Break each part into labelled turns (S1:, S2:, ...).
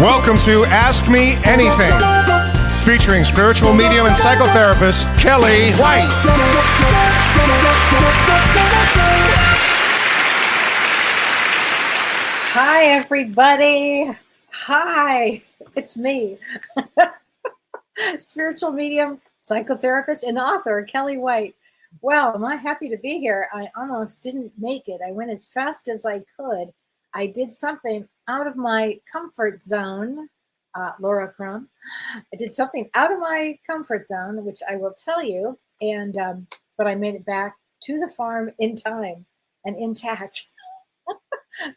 S1: Welcome to Ask Me Anything, featuring spiritual medium and psychotherapist Kelly White.
S2: Hi, everybody. Hi, it's me, spiritual medium, psychotherapist, and author Kelly White. Well, am I happy to be here? I almost didn't make it. I went as fast as I could. I did something out of my comfort zone, Laura Crum. I did something out of my comfort zone, which I will tell you, and but I made it back to the farm in time and intact.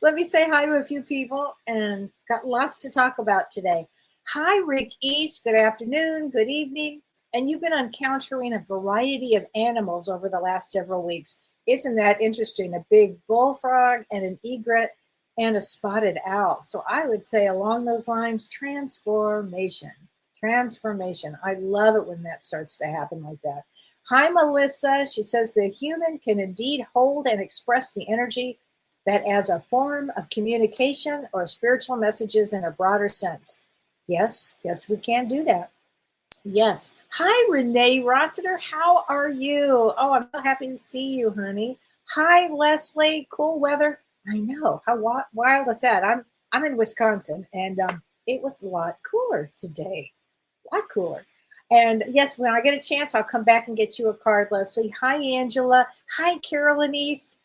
S2: Let me say hi to a few people and got lots to talk about today. Hi, Rick East. Good afternoon. Good evening. And you've been encountering a variety of animals over the last several weeks. Isn't that interesting? A big bullfrog and an egret and a spotted owl. So I would say along those lines, transformation. Transformation. I love it when that starts to happen like that. Hi, Melissa. She says the human can indeed hold and express the energy that as a form of communication or spiritual messages in a broader sense. Yes, we can do that. Yes. Hi, Renee Rossiter. How are you? Oh, I'm so happy to see you, honey. Hi, Leslie. Cool weather. I know. How wild is that? I'm in Wisconsin, and it was a lot cooler today. A lot cooler. And yes, when I get a chance, I'll come back and get you a card, Leslie. Hi, Angela. Hi, Carolyn East.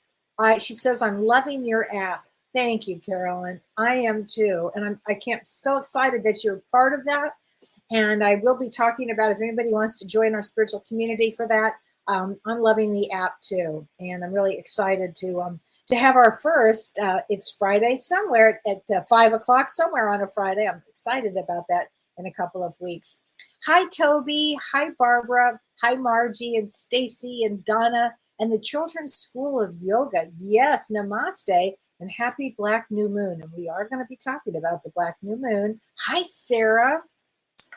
S2: She says, I'm loving your app. Thank you, Carolyn. I am too. And I'm so excited that you're part of that. And I will be talking about if anybody wants to join our spiritual community for that. I'm loving the app too. And I'm really excited to have our first, it's Friday somewhere at 5 o'clock, somewhere on a Friday. I'm excited about that in a couple of weeks. Hi, Toby. Hi, Barbara. Hi, Margie and Stacy and Donna and the Children's School of Yoga. Yes, namaste and happy Black New Moon. And we are going to be talking about the Black New Moon. Hi, Sarah.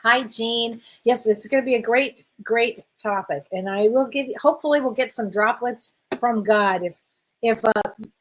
S2: Hi, Jean. Yes, this is going to be a great, great topic. And I will hopefully we'll get some droplets from God. If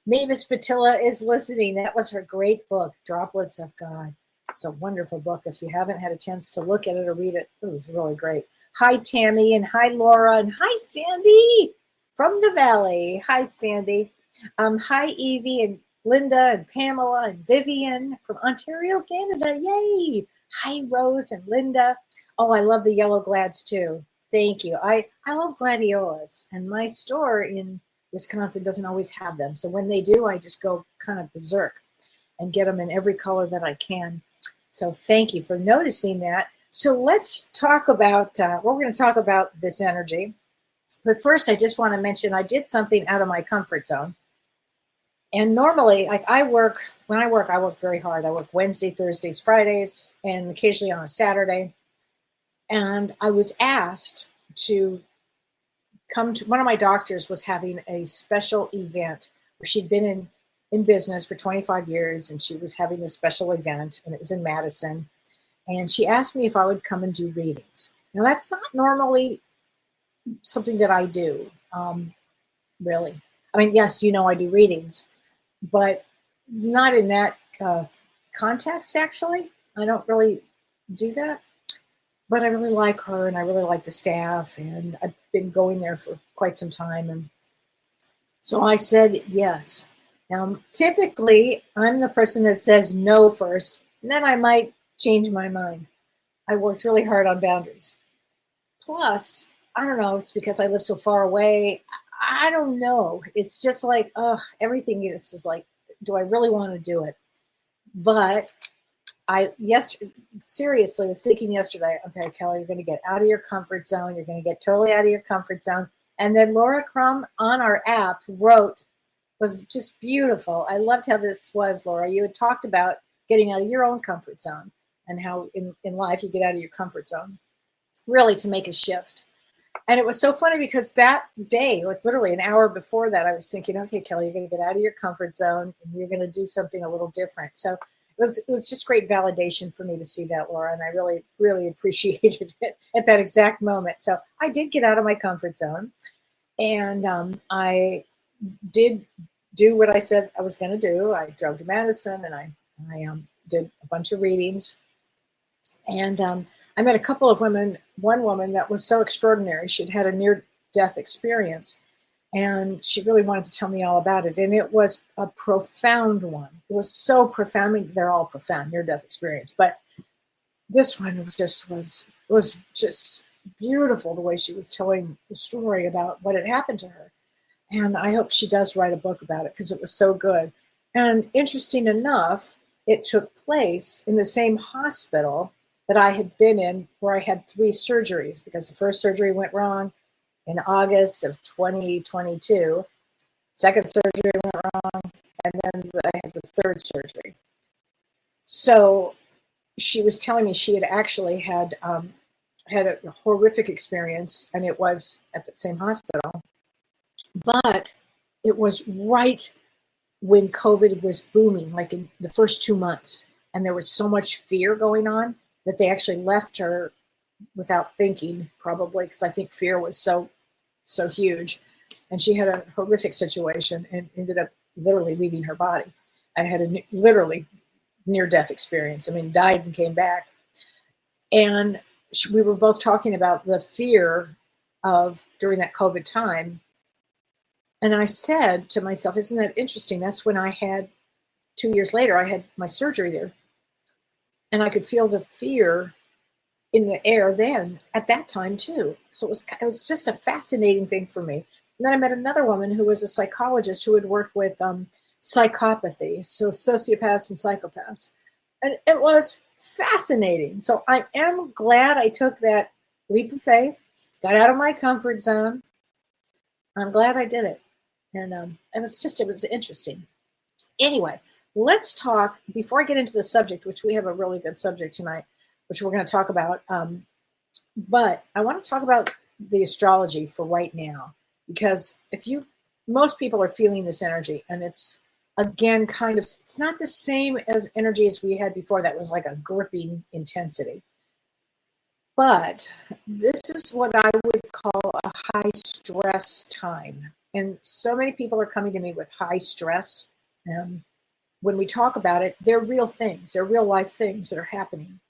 S2: Mavis Patilla is listening, that was her great book, Droplets of God. It's a wonderful book. If you haven't had a chance to look at it or read it, it was really great. Hi, Tammy, and hi, Laura, and hi, Sandy from the Valley. Hi, Sandy. Hi, Evie, and Linda, and Pamela, and Vivian from Ontario, Canada. Yay! Hi, Rose and Linda. Oh, I love the yellow glads too. Thank you. I love gladiolas, and my store in Wisconsin doesn't always have them. So when they do, I just go kind of berserk and get them in every color that I can. So thank you for noticing that. So let's talk about, we're going to talk about this energy. But first, I just want to mention I did something out of my comfort zone. And normally, like when I work very hard. I work Wednesday, Thursdays, Fridays, and occasionally on a Saturday. And I was asked to come to, one of my doctors was having a special event where she'd been in business for 25 years, and she was having a special event, and it was in Madison. And she asked me if I would come and do readings. Now, that's not normally something that I do, really. I mean, yes, I do readings, but not in that context, actually. I don't really do that. But I really like her, and I really like the staff, and I've been going there for quite some time. And so I said yes. Now, typically, I'm the person that says no first, and then I might change my mind. I worked really hard on boundaries. Plus, I don't know, it's because I live so far away. I don't know. It's just like, everything is just like, do I really want to do it? But I seriously was thinking yesterday, okay, Kelly, you're going to get out of your comfort zone. You're going to get totally out of your comfort zone. And then Laura Crum on our app was just beautiful. I loved how this was, Laura. You had talked about getting out of your own comfort zone and how in life you get out of your comfort zone, really to make a shift. And it was so funny because that day, like literally an hour before that, I was thinking, okay, Kelly, you're going to get out of your comfort zone and you're going to do something a little different. So it was just great validation for me to see that, Laura, and I really, really appreciated it at that exact moment. So I did get out of my comfort zone, and I did do what I said I was going to do. I drove to Madison, and I did a bunch of readings. And I met a couple of women, one woman that was so extraordinary. She'd had a near-death experience, and she really wanted to tell me all about it. And it was a profound one. It was so profound. I mean, they're all profound, near-death experience. But this one was just beautiful, the way she was telling the story about what had happened to her. And I hope she does write a book about it, because it was so good. And interesting enough, it took place in the same hospital that I had been in, where I had 3 surgeries, because the first surgery went wrong in August of 2022. Second surgery went wrong, and then I had the third surgery. So she was telling me she had actually had a horrific experience, and it was at the same hospital. But it was right when COVID was booming, like in the first 2 months, and there was so much fear going on that they actually left her without thinking, probably because I think fear was so huge. And she had a horrific situation and ended up literally leaving her body. I had a literally near-death experience. I mean, died and came back. And we were both talking about the fear of during that COVID time. And I said to myself, isn't that interesting? That's when I had, 2 years later, I had my surgery there. And I could feel the fear in the air then at that time too. So it was just a fascinating thing for me. And then I met another woman who was a psychologist who had worked with psychopathy, so sociopaths and psychopaths. And it was fascinating. So I am glad I took that leap of faith, got out of my comfort zone. I'm glad I did it. And it was interesting. Anyway, let's talk, before I get into the subject, which we have a really good subject tonight, which we're going to talk about. But I want to talk about the astrology for right now, because most people are feeling this energy, and it's, again, it's not the same as energy as we had before. That was like a gripping intensity. But this is what I would call a high stress time. And so many people are coming to me with high stress. When we talk about it, they're real things. They're real life things that are happening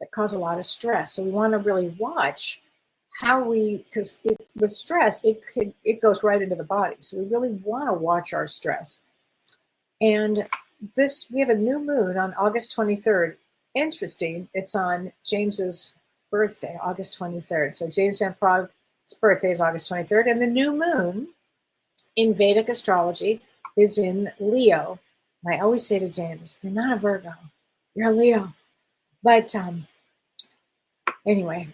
S2: that cause a lot of stress. So we want to really watch because with stress, it goes right into the body. So we really want to watch our stress. And we have a new moon on August 23rd. Interesting. It's on James's birthday, August 23rd. So James Van Prague's birthday is August 23rd. And the new moon in Vedic astrology is in Leo. And I always say to James, you're not a Virgo, you're a Leo. But anyway,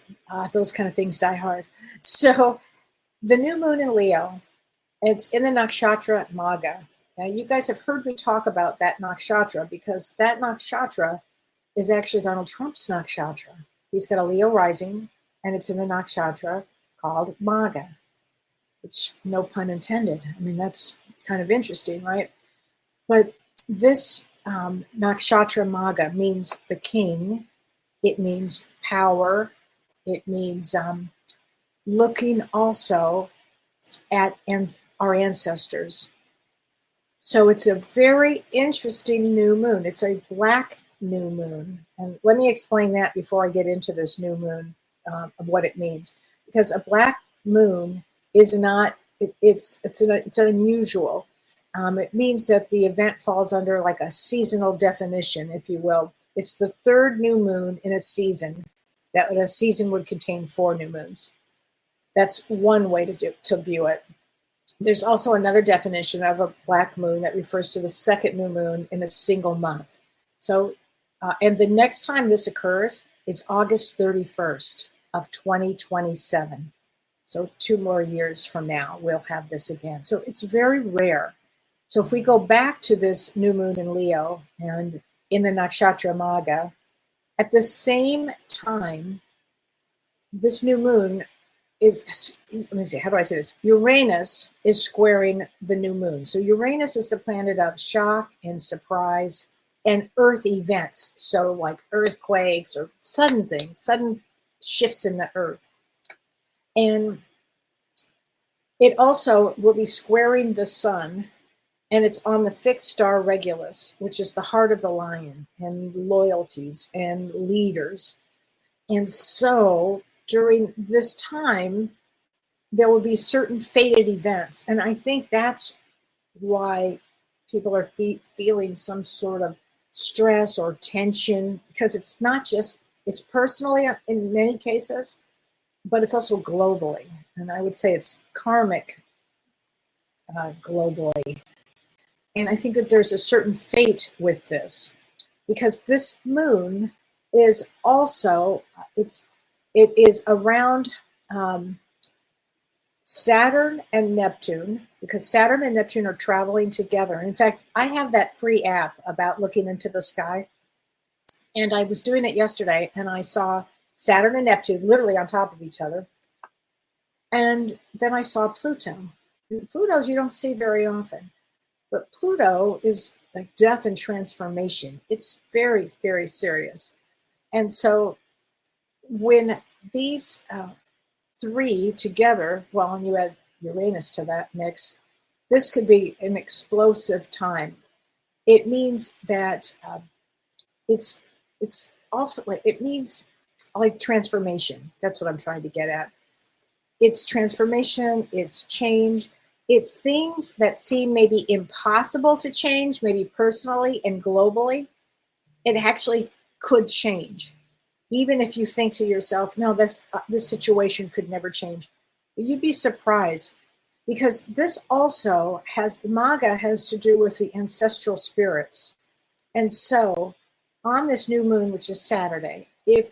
S2: those kind of things die hard. So the new moon in Leo, it's in the nakshatra Magha. Now, you guys have heard me talk about that nakshatra, because that nakshatra is actually Donald Trump's nakshatra. He's got a Leo rising, and it's in the nakshatra called Magha, which, no pun intended. I mean, that's kind of interesting, right? But this nakshatra Magha means the king. It means power. It means looking also at our ancestors. So it's a very interesting new moon. It's a black new moon. And let me explain that before I get into this new moon, of what it means. Because a black moon is not, it's unusual. It means that the event falls under like a seasonal definition, if you will. It's the third new moon in a season. That a season would contain 4 new moons. That's one way to view it. There's also another definition of a black moon that refers to the second new moon in a single month. So, and the next time this occurs is August 31st of 2027. So 2 more years from now, we'll have this again. So it's very rare. So if we go back to this new moon in Leo and in the nakshatra Magha, at the same time, this new moon is, let me see, how do I say this? Uranus is squaring the new moon. So Uranus is the planet of shock and surprise and earth events. So like earthquakes or sudden things, sudden shifts in the earth. And it also will be squaring the sun And it's on the fixed star Regulus, which is the heart of the lion, and loyalties and leaders. And so during this time, there will be certain fated events. And I think that's why people are feeling some sort of stress or tension, because it's not just, it's personally in many cases, but it's also globally. And I would say it's karmic globally. And I think that there's a certain fate with this, because this moon is also, it is around Saturn and Neptune, because Saturn and Neptune are traveling together. In fact, I have that free app about looking into the sky. And I was doing it yesterday, and I saw Saturn and Neptune literally on top of each other. And then I saw Pluto. And Pluto you don't see very often. But Pluto is like death and transformation. It's very, very serious. And so when these three together, well, and you add Uranus to that mix, this could be an explosive time. It means that it's also, it means like transformation. That's what I'm trying to get at. It's transformation, it's change, it's things that seem maybe impossible to change, maybe personally and globally. It actually could change. Even if you think to yourself, no, this situation could never change. But you'd be surprised, because this also has, the Maga has to do with the ancestral spirits. And so on this new moon, which is Saturday, if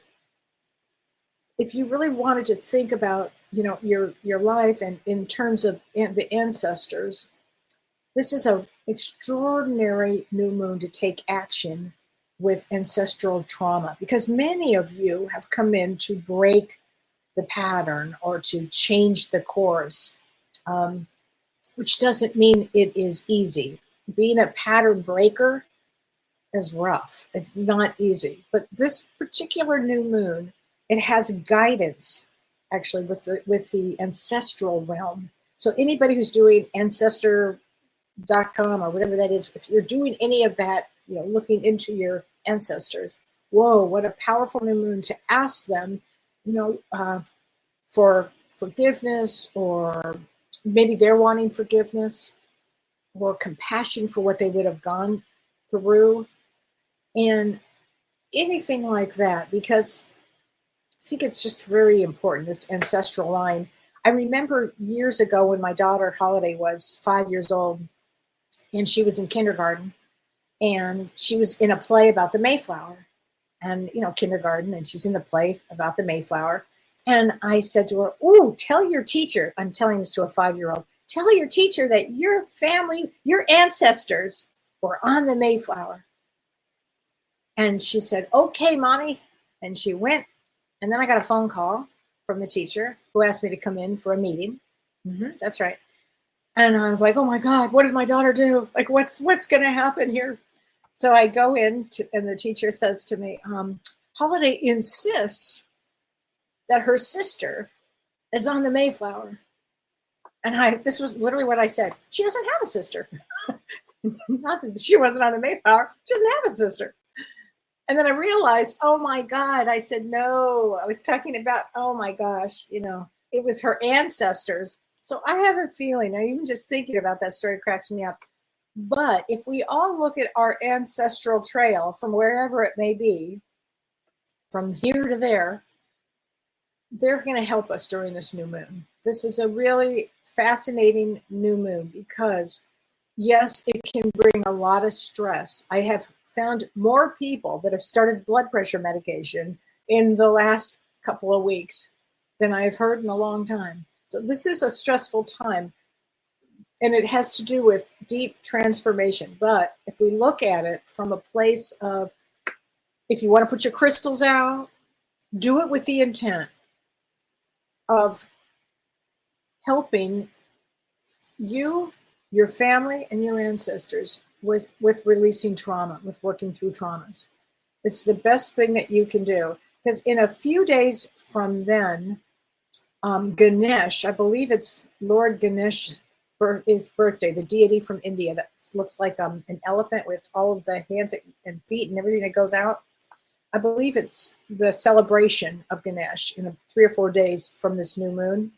S2: you really wanted to think about, your life and in terms of the ancestors, this is an extraordinary new moon to take action with ancestral trauma, because many of you have come in to break the pattern or to change the course, which doesn't mean it is easy. Being a pattern breaker is rough. It's not easy. But this particular new moon, it has guidance actually with the ancestral realm. So anybody who's doing ancestor.com or whatever that is, if you're doing any of that, looking into your ancestors, whoa, what a powerful new moon to ask them, for forgiveness, or maybe they're wanting forgiveness or compassion for what they would have gone through, and anything like that, because I think it's just very important, this ancestral line. I remember years ago when my daughter Holiday was 5 years old, and she was in kindergarten, and she was in a play about the Mayflower, and kindergarten, and she's in the play about the Mayflower. And I said to her, "Ooh, tell your teacher," I'm telling this to a 5-year-old, "tell your teacher that your family, your ancestors were on the Mayflower." And she said, "Okay, mommy." And she went. And then I got a phone call from the teacher who asked me to come in for a meeting. That's right. And I was like, "Oh my God, what did my daughter do? Like, what's going to happen here?" So I go in, and the teacher says to me, "Holiday insists that her sister is on the Mayflower." And this was literally what I said. She doesn't have a sister. Not that she wasn't on the Mayflower. She doesn't have a sister. And then I realized, oh my God, I said, no, I was talking about, oh my gosh, it was her ancestors. So I have a feeling, even just thinking about that story cracks me up. But if we all look at our ancestral trail from wherever it may be, from here to there, they're going to help us during this new moon. This is a really fascinating new moon because, yes, it can bring a lot of stress. I have found more people that have started blood pressure medication in the last couple of weeks than I've heard in a long time. So this is a stressful time, and it has to do with deep transformation. But if we look at it from a place of, if you want to put your crystals out, do it with the intent of helping you, your family, and your ancestors with releasing trauma, with working through traumas. It's the best thing that you can do, because in a few days from then, Ganesh, I believe it's Lord Ganesh, his birthday, the deity from India that looks like an elephant with all of the hands and feet and everything that goes out. I believe it's the celebration of Ganesh in 3 or 4 days from this new moon.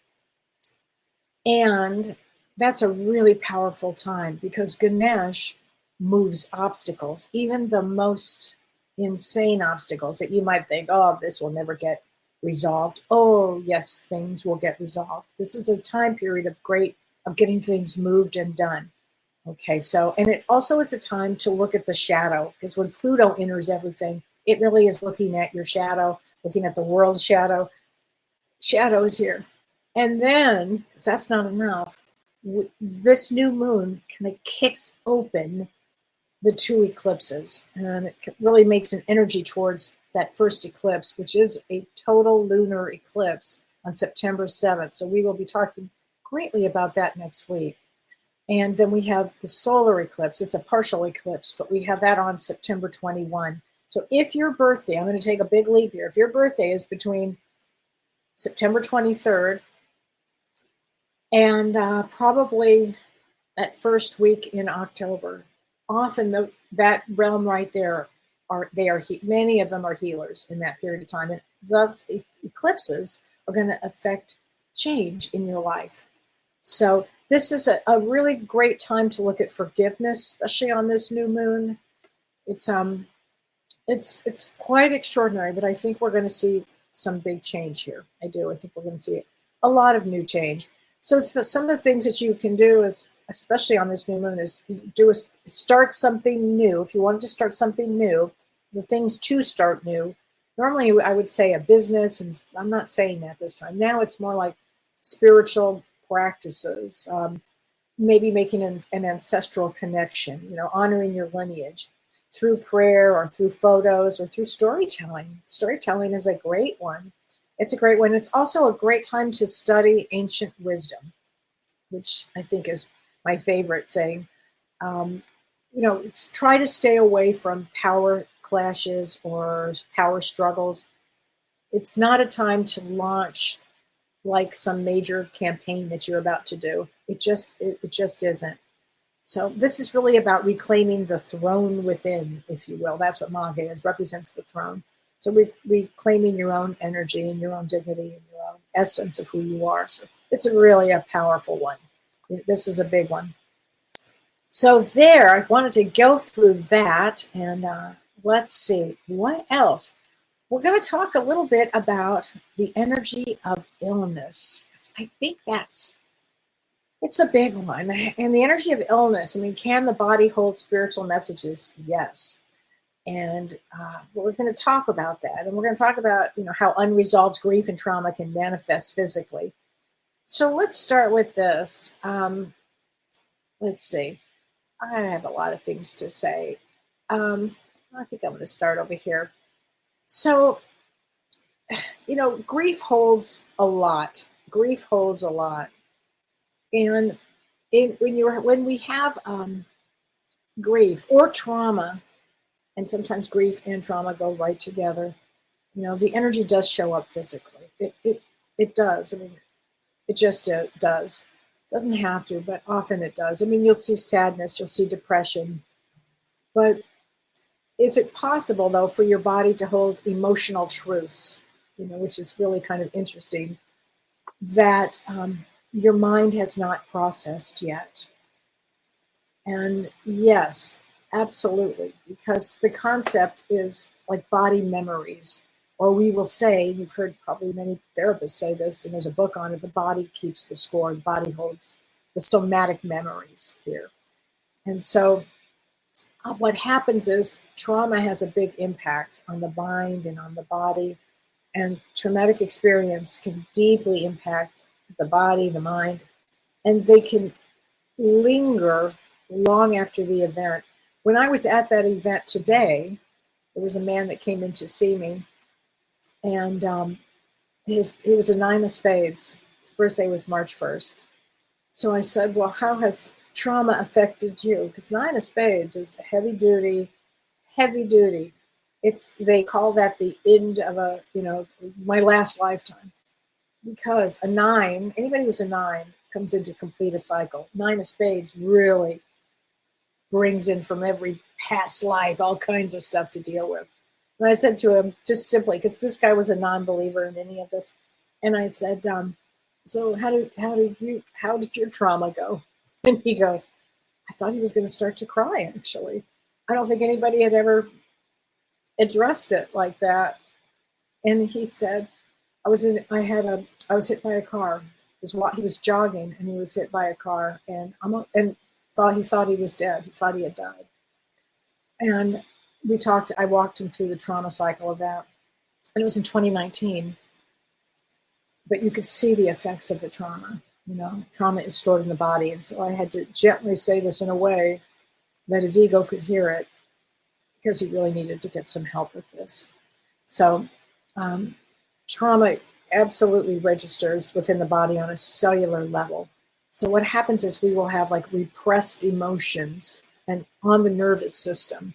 S2: And that's a really powerful time because Ganesh moves obstacles, even the most insane obstacles that you might think, oh, this will never get resolved. Oh, yes, things will get resolved. This is a time period of getting things moved and done. Okay, so, and it also is a time to look at the shadow, because when Pluto enters everything, it really is looking at your shadow, looking at the world's shadow. Shadow is here. And then, because that's not enough, this new moon kind of kicks open the 2 eclipses, and it really makes an energy towards that first eclipse, which is a total lunar eclipse on September 7th. So we will be talking greatly about that next week. And then we have the solar eclipse. It's a partial eclipse, but we have that on September 21. So if your birthday, I'm going to take a big leap here. If your birthday is between September 23rd and probably that first week in October, often that realm right there many of them are healers in that period of time, and those eclipses are going to affect change in your life. So this is a really great time to look at forgiveness, especially on this new moon. It's quite extraordinary, but I think we're going to see some big change here. I do. I think we're going to see a lot of new change. So some of the things that you can do is, especially on this new moon, is start something new. If you wanted to start something new, the things to start new, normally I would say a business, and I'm not saying that this time. Now it's more like spiritual practices, maybe making an ancestral connection, honoring your lineage through prayer or through photos or through storytelling. Storytelling is a great one. It's a great one. It's also a great time to study ancient wisdom, which I think is my favorite thing. Try to stay away from power clashes or power struggles. It's not a time to launch like some major campaign that you're about to do. It just isn't. So this is really about reclaiming the throne within, if you will. That's what Maga is, represents the throne. So reclaiming your own energy and your own dignity and your own essence of who you are. So it's really a powerful one. This is a big one. So there, I wanted to go through that, and let's see, what else? We're going to talk a little bit about the energy of illness, because I think it's a big one. And the energy of illness, can the body hold spiritual messages? Yes. And we're going to talk about that. And we're going to talk about, how unresolved grief and trauma can manifest physically. So let's start with this. Let's see. I have a lot of things to say. I think I'm going to start over here. So, grief holds a lot. Grief holds a lot. And when we have grief or trauma, and sometimes grief and trauma go right together, the energy does show up physically. It does. It just does. Doesn't have to, but often it does. You'll see sadness, you'll see depression. But is it possible, though, for your body to hold emotional truths, which is really kind of interesting, that your mind has not processed yet? And yes, absolutely, because the concept is like body memories, or we will say, you've heard probably many therapists say this, and there's a book on it, the body keeps the score, the body holds the somatic memories here. And so what happens is trauma has a big impact on the mind and on the body, and traumatic experience can deeply impact the body, the mind, and they can linger long after the event. When I was at that event today, there was a man that came in to see me, and he was a 9 of spades. His birthday was March 1st. So I said, well, how has trauma affected you? Because 9 of spades is heavy duty. They call that the end of my last lifetime. Because a 9, anybody who's a 9, comes in to complete a cycle. Nine of Spades really brings in from every past life all kinds of stuff to deal with. And I said to him, just simply, because this guy was a non-believer in any of this, and I said, so how did your trauma go? And he goes, I thought he was going to start to cry, actually. I don't think anybody had ever addressed it like that. And he said, I was hit by a car. He was jogging and he was hit by a car, and he thought he was dead. He thought he had died. And I walked him through the trauma cycle of that. And it was in 2019. But you could see the effects of the trauma. Trauma is stored in the body. And so I had to gently say this in a way that his ego could hear it, because he really needed to get some help with this. So trauma absolutely registers within the body on a cellular level. So what happens is we will have like repressed emotions and on the nervous system.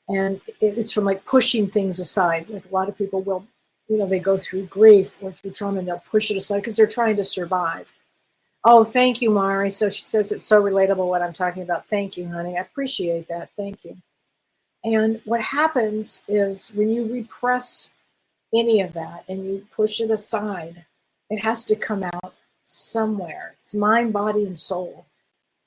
S2: And it's from like pushing things aside. Like a lot of people will, they go through grief or through trauma and they'll push it aside because they're trying to survive. Oh, thank you, Mari. So she says it's so relatable what I'm talking about. Thank you, honey. I appreciate that. Thank you. And what happens is when you repress any of that and you push it aside, it has to come out somewhere. It's mind, body, and soul.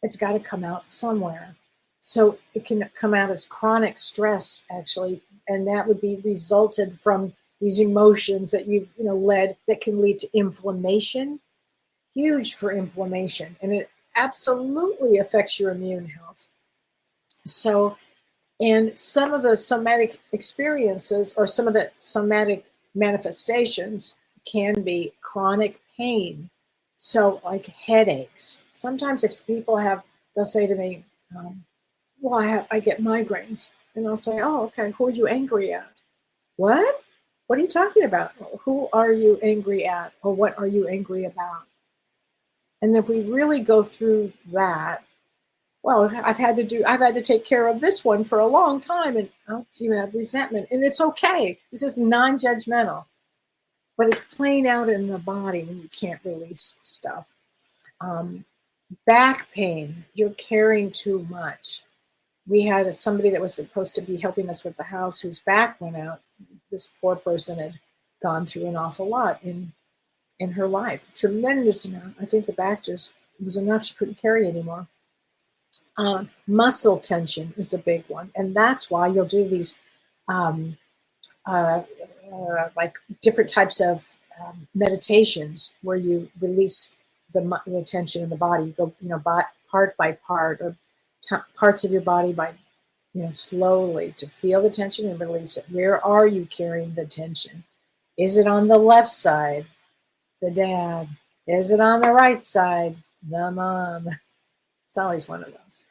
S2: It's got to come out somewhere. So it can come out as chronic stress, actually, and that would be resulted from these emotions that you've led, that can lead to inflammation. Huge for inflammation, and it absolutely affects your immune health. So, and some of the somatic experiences or some of the somatic manifestations can be chronic pain. So like headaches. Sometimes if people they'll say to me, I get migraines. And I'll say, oh, okay, who are you angry at? What? What are you talking about? Who are you angry at? Or what are you angry about? And if we really go through that, well, I've had to take care of this one for a long time, and you have resentment, and it's okay. This is non-judgmental, but it's playing out in the body when you can't release stuff. Back pain, you're carrying too much. We had somebody that was supposed to be helping us with the house whose back went out. This poor person had gone through an awful lot in her life, tremendous amount. I think the back just was enough. She couldn't carry anymore. Muscle tension is a big one. And that's why you'll do these like different types of meditations where you release the tension in the body. You go, part by part, or parts of your body by, slowly to feel the tension and release it. Where are you carrying the tension? Is it on the left side? The dad? Is it on the right side? The mom? It's always one of those.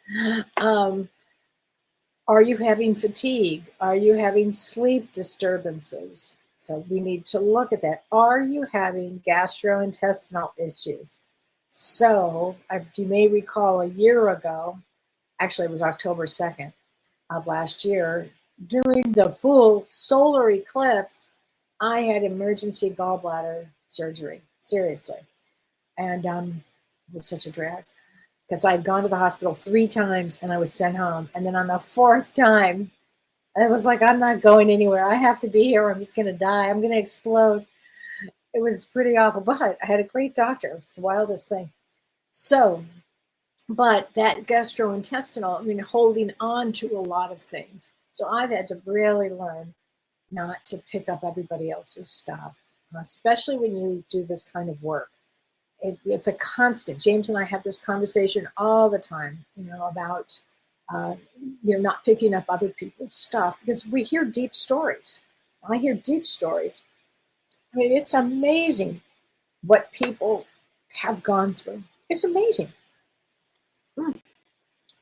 S2: Are you having fatigue? Are you having sleep disturbances? So we need to look at that. Are you having gastrointestinal issues? So if you may recall, a year ago, actually it was October 2nd of last year, during the full solar eclipse, I had emergency gallbladder surgery, seriously. And it was such a drag because I'd gone to the hospital 3 times and I was sent home. And then on the 4th time, it was like, I'm not going anywhere. I have to be here or I'm just going to die. I'm going to explode. It was pretty awful, but I had a great doctor. It was the wildest thing. So, but that gastrointestinal, holding on to a lot of things. So I've had to really learn not to pick up everybody else's stuff, especially when you do this kind of work. It's a constant. James and I have this conversation all the time, about, not picking up other people's stuff because we hear deep stories. I hear deep stories. It's amazing what people have gone through. It's amazing.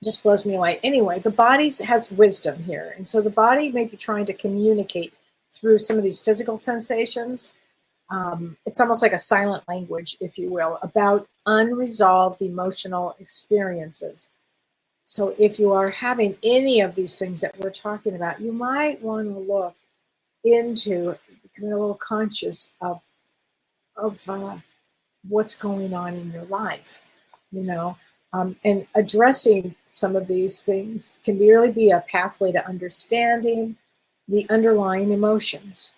S2: Just blows me away. Anyway, the body has wisdom here. And so the body may be trying to communicate through some of these physical sensations. It's almost like a silent language, if you will, about unresolved emotional experiences. So if you are having any of these things that we're talking about, you might want to look into becoming a little conscious of what's going on in your life, you know. And addressing some of these things can really be a pathway to understanding the underlying emotions.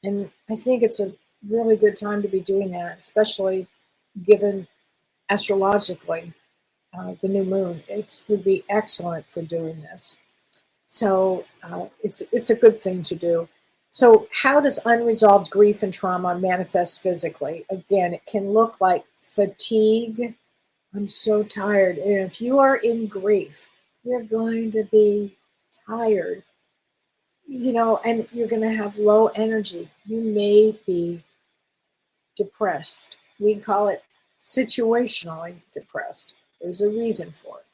S2: And I think it's a really good time to be doing that, especially given astrologically the new moon. It would be excellent for doing this. So it's a good thing to do. So how does unresolved grief and trauma manifest physically? Again, it can look like fatigue. I'm so tired. And if you are in grief, you're going to be tired, and you're going to have low energy. You may be depressed. We call it situationally depressed. There's a reason for it.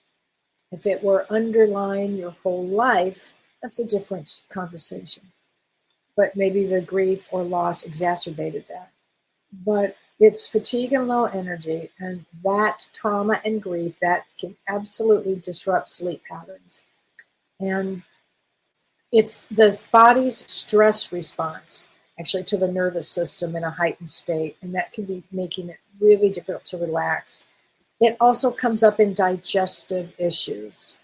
S2: If it were underlying your whole life, that's a different conversation. But maybe the grief or loss exacerbated that. But it's fatigue and low energy, and that trauma and grief, that can absolutely disrupt sleep patterns. And it's the body's stress response actually to the nervous system in a heightened state, and that can be making it really difficult to relax. It also comes up in digestive issues,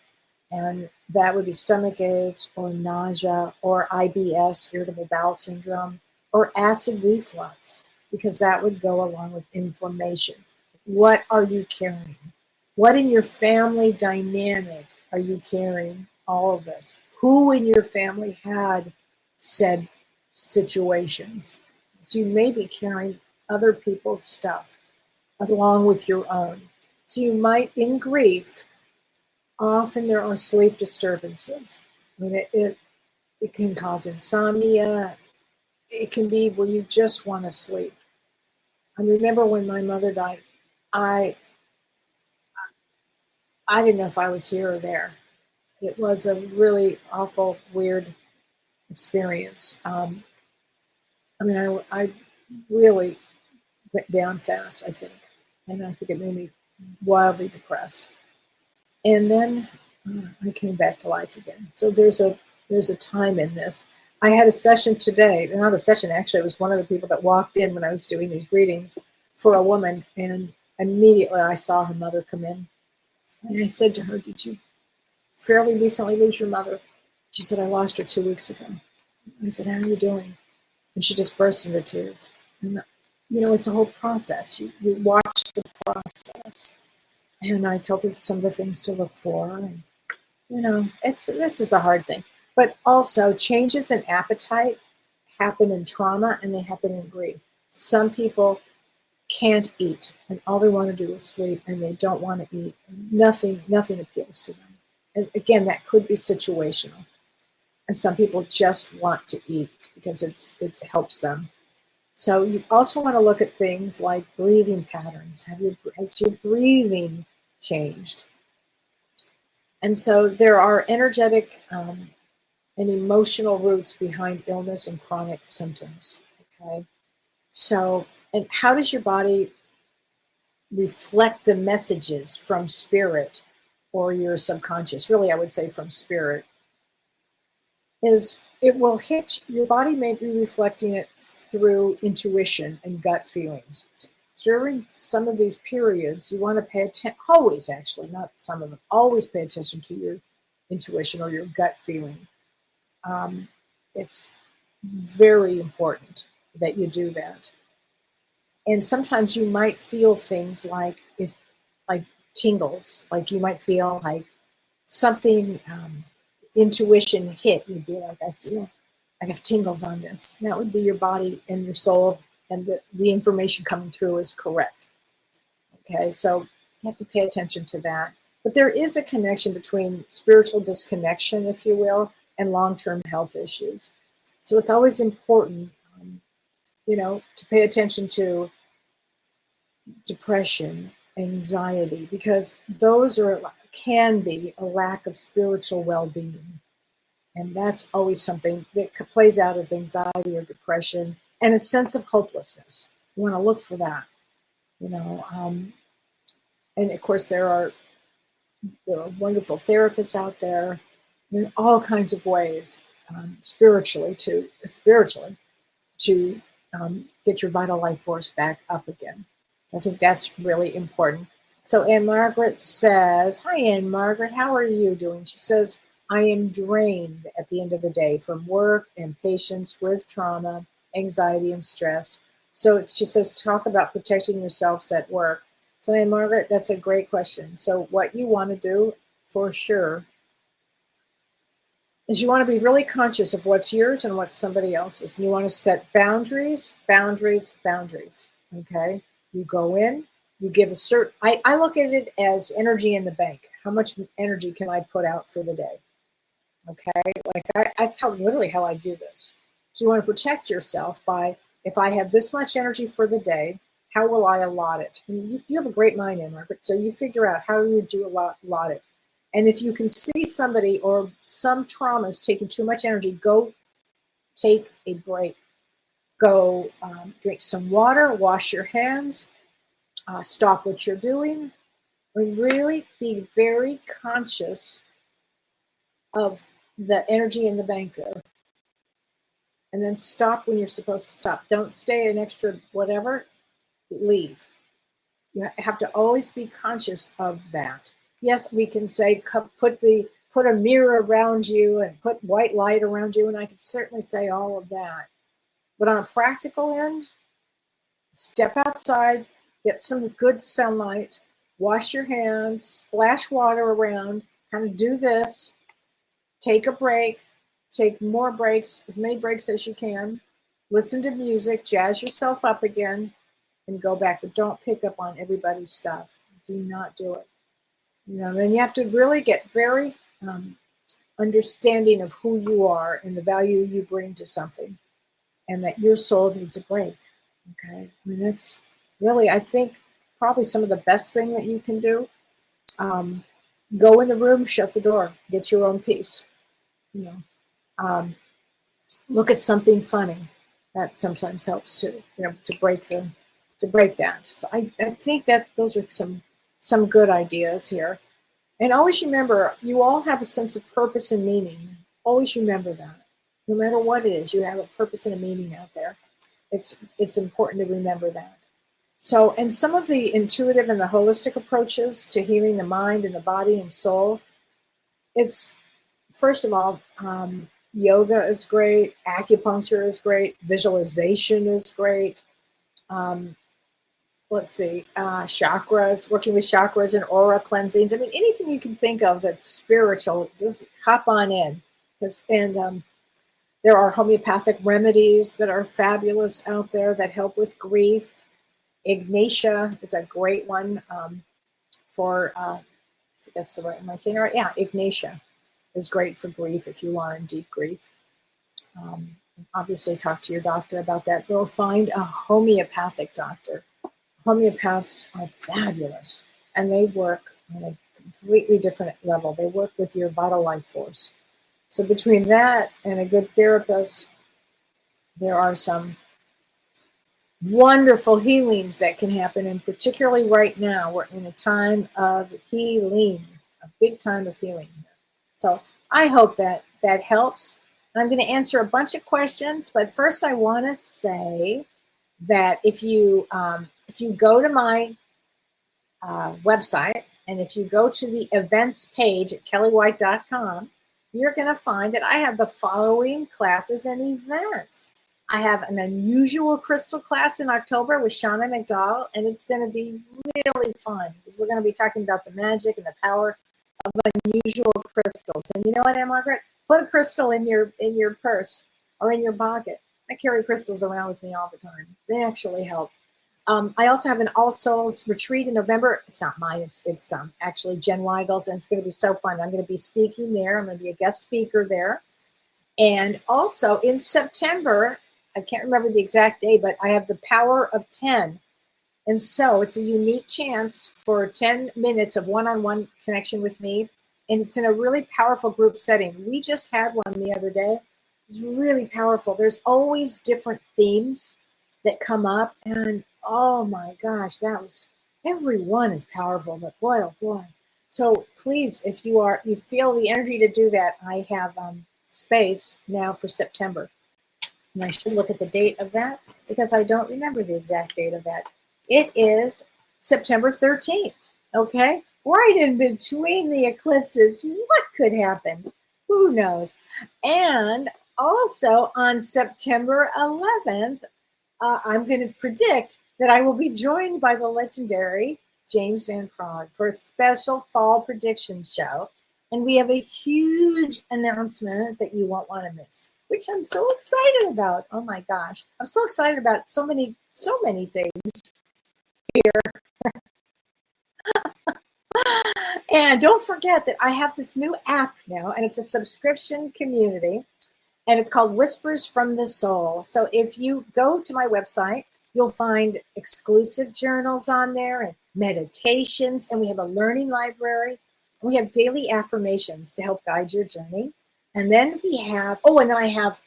S2: and that would be stomach aches or nausea or IBS, irritable bowel syndrome, or acid reflux, because that would go along with inflammation. What are you carrying? What in your family dynamic are you carrying? All of this. Who in your family had said situations? So you may be carrying other people's stuff along with your own. So you might, in grief, often there are sleep disturbances. I mean, it can cause insomnia. It can be where you just want to sleep. I remember when my mother died, I didn't know if I was here or there. It was a really awful, weird experience. I really went down fast, I think. And I think it made me wildly depressed. And then I came back to life again. So there's a time in this. I had a session today, not a session, actually, it was one of the people that walked in when I was doing these readings for a woman. And immediately I saw her mother come in. And I said to her, "Did you fairly recently lose your mother?" She said, "I lost her 2 weeks ago." I said, "How are you doing?" And she just burst into tears. And, it's a whole process. You watch the process. And I told her some of the things to look for. And, this is a hard thing. But also, changes in appetite happen in trauma and they happen in grief. Some people can't eat and all they want to do is sleep and they don't want to eat. Nothing appeals to them. And again, that could be situational. And some people just want to eat because it helps them. So you also want to look at things like breathing patterns. Has your breathing changed? And so there are energetic and emotional roots behind illness and chronic symptoms. Okay. So, and how does your body reflect the messages from spirit or your subconscious? Really, I would say from spirit. Is it will hit your body, may be reflecting it through intuition and gut feelings. So during some of these periods, you want to pay attention, always actually, not some of them, always pay attention to your intuition or your gut feeling. It's very important that you do that. And sometimes you might feel things like tingles, like you might feel like something intuition hit. You'd be like, I have tingles on this. And that would be your body and your soul, and the information coming through is correct. Okay, so you have to pay attention to that. But there is a connection between spiritual disconnection, if you will, and long-term health issues. So it's always important, to pay attention to depression, anxiety, because those can be a lack of spiritual well-being. And that's always something that plays out as anxiety or depression and a sense of hopelessness. You want to look for that, and of course there are wonderful therapists out there in all kinds of ways, spiritually to get your vital life force back up again. So I think that's really important. So Anne Margaret says, hi, Anne Margaret, how are you doing? She says, I am drained at the end of the day from work and patience with trauma, anxiety, and stress. So she says, talk about protecting yourselves at work. So Anne Margaret, that's a great question. So what you want to do for sure is you want to be really conscious of what's yours and what's somebody else's. And you want to set boundaries, boundaries, boundaries. Okay? You go in, you give a certain, I look at it as energy in the bank. How much energy can I put out for the day? Okay? That's literally how I do this. So you want to protect yourself by, if I have this much energy for the day, how will I allot it? And you have a great mind, Anne Margaret, so you figure out how would you allot it. And if you can see somebody or some trauma is taking too much energy, go take a break. Go drink some water, wash your hands, stop what you're doing, and really be very conscious of the energy in the bank there. And then stop when you're supposed to stop. Don't stay an extra whatever, leave. You have to always be conscious of that. Yes, we can say put a mirror around you and put white light around you, and I could certainly say all of that. But on a practical end, step outside, get some good sunlight, wash your hands, splash water around, kind of do this, take a break, take more breaks, as many breaks as you can, listen to music, jazz yourself up again, and go back. But don't pick up on everybody's stuff. Do not do it. Then you have to really get very understanding of who you are and the value you bring to something, and that your soul needs a break. Okay, that's really, I think, probably some of the best thing that you can do. Go in the room, shut the door, get your own peace. Look at something funny. That sometimes helps too. To break that. So I think that those are some good ideas here. And always remember, you all have a sense of purpose and meaning. Always remember that. No matter what it is, you have a purpose and a meaning out there. It's important to remember that. So, and some of the intuitive and the holistic approaches to healing the mind and the body and soul, it's, first of all, yoga is great, acupuncture is great, visualization is great. Chakras, working with chakras and aura cleansings. I mean, anything you can think of that's spiritual, just hop on in. There are homeopathic remedies that are fabulous out there that help with grief. Ignatia is a great one for, I think that's the right, am I saying it right? Yeah, Ignatia is great for grief if you are in deep grief. Obviously, talk to your doctor about that. Go find a homeopathic doctor. Homeopaths are fabulous, and they work on a completely different level. They work with your vital life force. So between that and a good therapist, there are some wonderful healings that can happen. And particularly right now, we're in a time of healing, a big time of healing. So I hope that helps. I'm going to answer a bunch of questions, but first I want to say that if you go to my website, and if you go to the events page at kellywhite.com, you're going to find that I have the following classes and events. I have an unusual crystal class in October with Shauna McDowell, and it's going to be really fun because we're going to be talking about the magic and the power of unusual crystals. And you know what, Anne Margaret? Put a crystal in your purse or in your pocket. I carry crystals around with me all the time. They actually help. I also have an All Souls retreat in November. It's not mine. It's actually Jen Weigel's, and it's going to be so fun. I'm going to be speaking there. I'm going to be a guest speaker there. And also in September, I can't remember the exact day, but I have the Power of 10. And so it's a unique chance for 10 minutes of one-on-one connection with me. And it's in a really powerful group setting. We just had one the other day. It was really powerful. There's always different themes that come up. And oh my gosh, everyone is powerful, but boy, oh boy. So please, if you feel the energy to do that, I have space now for September. And I should look at the date of that because I don't remember the exact date of that. It is September 13th. Okay? Right in between the eclipses. What could happen? Who knows? And also on September 11th, I'm going to predict that I will be joined by the legendary James Van Prague for a special fall prediction show. And we have a huge announcement that you won't want to miss, which I'm so excited about. Oh my gosh. I'm so excited about so many things here. And don't forget that I have this new app now, and it's a subscription community, and it's called Whispers from the Soul. So if you go to my website, you'll find exclusive journals on there and meditations, and we have a learning library. We have daily affirmations to help guide your journey. And then we have, and then I have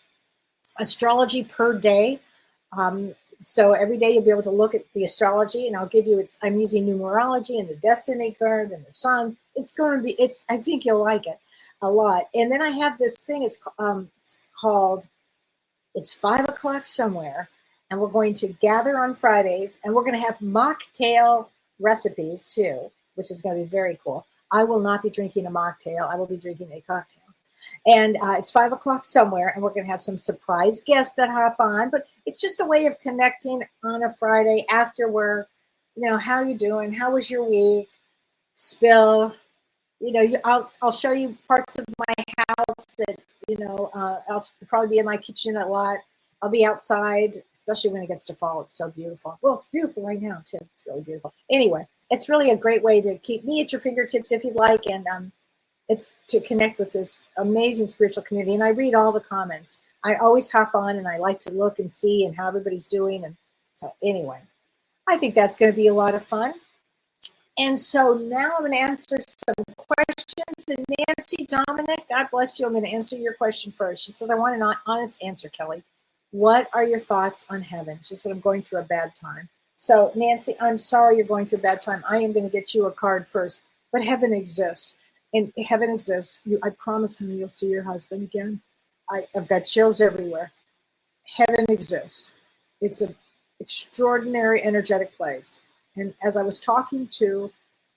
S2: astrology per day. So every day you'll be able to look at the astrology, and I'll give you, I'm using numerology and the destiny card and the sun. I think you'll like it a lot. And then I have this thing, it's called It's 5 o'clock somewhere, and we're going to gather on Fridays, and we're going to have mocktail recipes too, which is going to be very cool. I will not be drinking a mocktail. I will be drinking a cocktail. And it's 5 o'clock somewhere, and we're going to have some surprise guests that hop on. But it's just a way of connecting on a Friday after work. How you doing? How was your week? Spill. I'll show you parts of my house that, I'll probably be in my kitchen a lot. I'll be outside, especially when it gets to fall. It's so beautiful. Well, it's beautiful right now, too. It's really beautiful. Anyway, it's really a great way to keep me at your fingertips if you'd like. And it's to connect with this amazing spiritual community. And I read all the comments. I always hop on, and I like to look and see and how everybody's doing. And so anyway, I think that's going to be a lot of fun. And so now I'm going to answer some questions. And Nancy Dominic, God bless you. I'm going to answer your question first. She says, I want an honest answer, Kelly. What are your thoughts on heaven? She said, I'm going through a bad time. So Nancy, I'm sorry you're going through a bad time. I am going to get you a card first. But heaven exists. And heaven exists. I promise him you'll see your husband again. I've got chills everywhere. Heaven exists. It's an extraordinary energetic place. And as I was talking to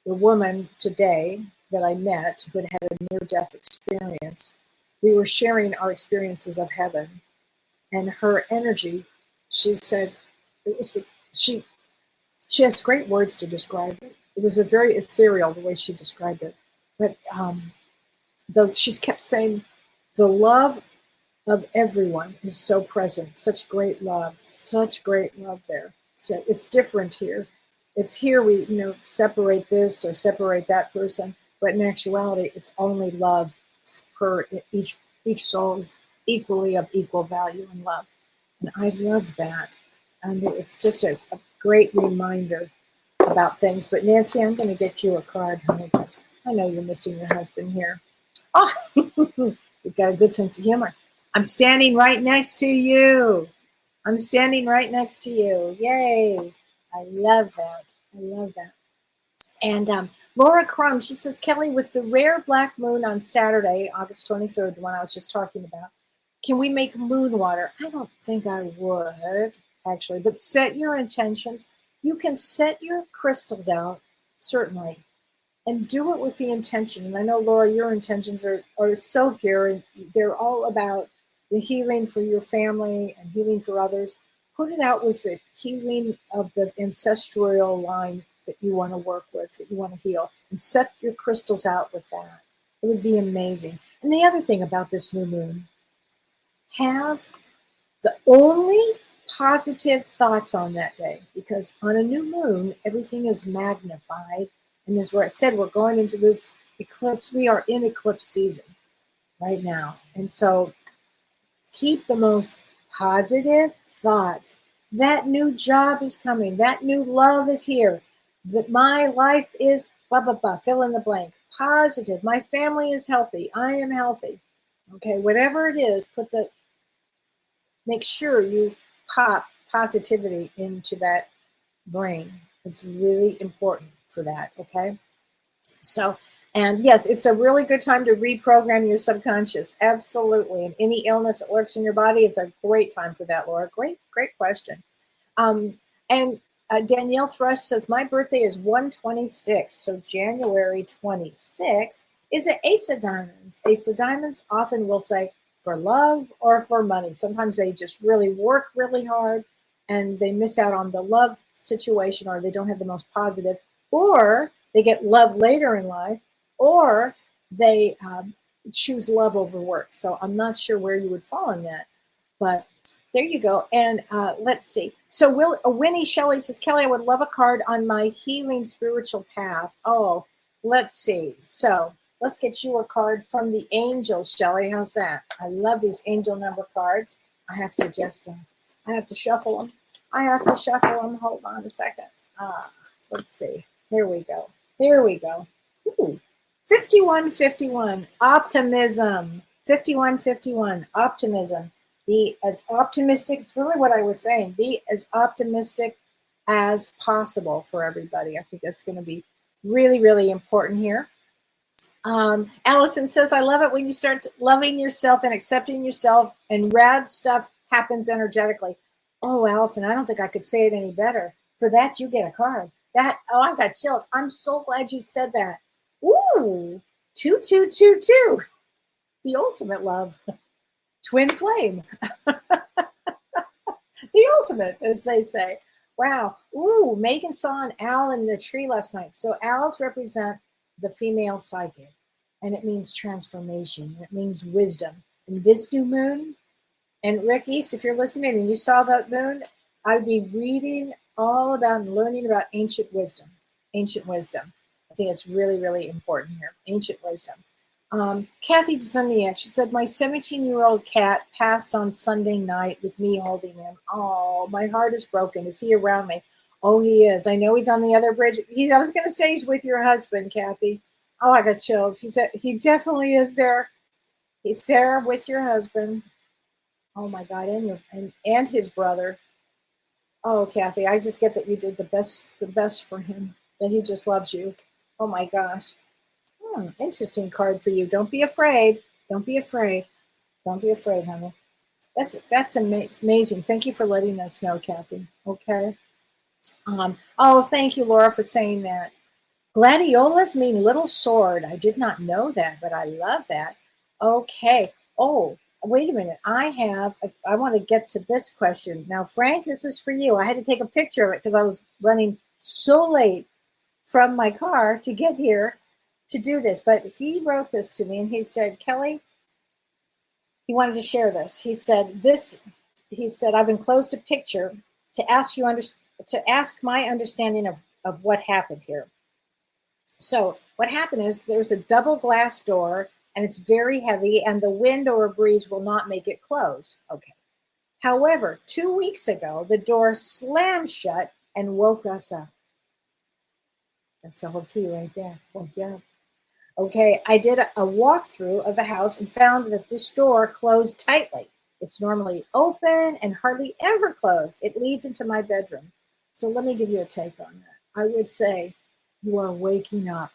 S2: the woman today that I met who had had a near-death experience, we were sharing our experiences of heaven. And her energy, she said, she has great words to describe it. It was a very ethereal the way she described it. But she's kept saying the love of everyone is so present. Such great love there. So it's different here. It's here we, separate this or separate that person. But in actuality, it's only love per each soul is equally of equal value and love. And I love that. And it was just a great reminder about things. But Nancy, I'm going to get you a card, honey, because I know you're missing your husband here. Oh, you've got a good sense of humor. I'm standing right next to you. Yay. I love that. And Laura Crum, she says, Kelly, with the rare black moon on Saturday, August 23rd, the one I was just talking about, can we make moon water? I don't think I would, actually, but set your intentions. You can set your crystals out, certainly, and do it with the intention. And I know, Laura, your intentions are so pure, and they're all about the healing for your family and healing for others. Put it out with the healing of the ancestral line that you want to work with, that you want to heal, and set your crystals out with that. It would be amazing. And the other thing about this new moon, have the only positive thoughts on that day, because on a new moon, everything is magnified. And as I said, we're going into this eclipse. We are in eclipse season right now. And so keep the most positive thoughts. That new job is coming. That new love is here. That my life is blah, blah, blah, fill in the blank. Positive. My family is healthy. I am healthy. Okay, whatever it is, make sure you pop positivity into that brain. It's really important for that, okay? So, and yes, it's a really good time to reprogram your subconscious. Absolutely. And any illness that lurks in your body is a great time for that, Laura. Great question. And Danielle Thrush says, my birthday is 126, so January 26 is an Ace of Diamonds. Ace of Diamonds often will say for love or for money. Sometimes they just really work really hard and they miss out on the love situation, or they don't have the most positive, or they get love later in life, or they choose love over work. So I'm not sure where you would fall in that, but there you go. And let's see. So Winnie Shelley says, Kelly, I would love a card on my healing spiritual path. Oh, let's see. So let's get you a card from the angels, Shelley. How's that? I love these angel number cards. I have to just, I have to shuffle them. Hold on a second. Let's see. Here we go. Ooh, 5151, optimism. 5151, optimism. Be as optimistic. It's really what I was saying. Be as optimistic as possible for everybody. I think that's going to be really, really important here. Allison says, I love it when you start loving yourself and accepting yourself, and rad stuff happens energetically. Oh, Allison, I don't think I could say it any better. For that, you get a card. I've got chills. I'm so glad you said that. Ooh, 2222. The ultimate love. Twin flame. The ultimate, as they say. Wow. Ooh, Megan saw an owl in the tree last night. So owls represent the female psychic, and it means transformation. It means wisdom. And this new moon, and Rick East, if you're listening and you saw that moon, I'd be reading all about and learning about ancient wisdom. Ancient wisdom. I think it's really, really important here. Ancient wisdom. Kathy Zuniak, she said, my 17-year-old cat passed on Sunday night with me holding him. Oh, my heart is broken. Is he around me? Oh, he is. I know he's on the other bridge. I was going to say he's with your husband, Kathy. Oh, I got chills. He definitely is there. He's there with your husband. Oh, my God, and his brother. Oh, Kathy, I just get that you did the best for him, that he just loves you. Oh, my gosh. Interesting card for you. Don't be afraid. Don't be afraid, honey. That's amazing. Thank you for letting us know, Kathy. Okay. Thank you, Laura, for saying that. Gladiolas mean little sword. I did not know that, but I love that. Okay. Oh, wait a minute. I want to get to this question. Now, Frank, this is for you. I had to take a picture of it because I was running so late from my car to get here to do this. But he wrote this to me and he said, Kelly, he wanted to share this. He said, I've enclosed a picture to ask my understanding of what happened here. So what happened is there's a double glass door and it's very heavy and the wind or a breeze will not make it close. Okay. However, 2 weeks ago, the door slammed shut and woke us up. That's the whole key right there. Woke you up. Okay, I did a walkthrough of the house and found that this door closed tightly. It's normally open and hardly ever closed. It leads into my bedroom. So let me give you a take on that. I would say you are waking up.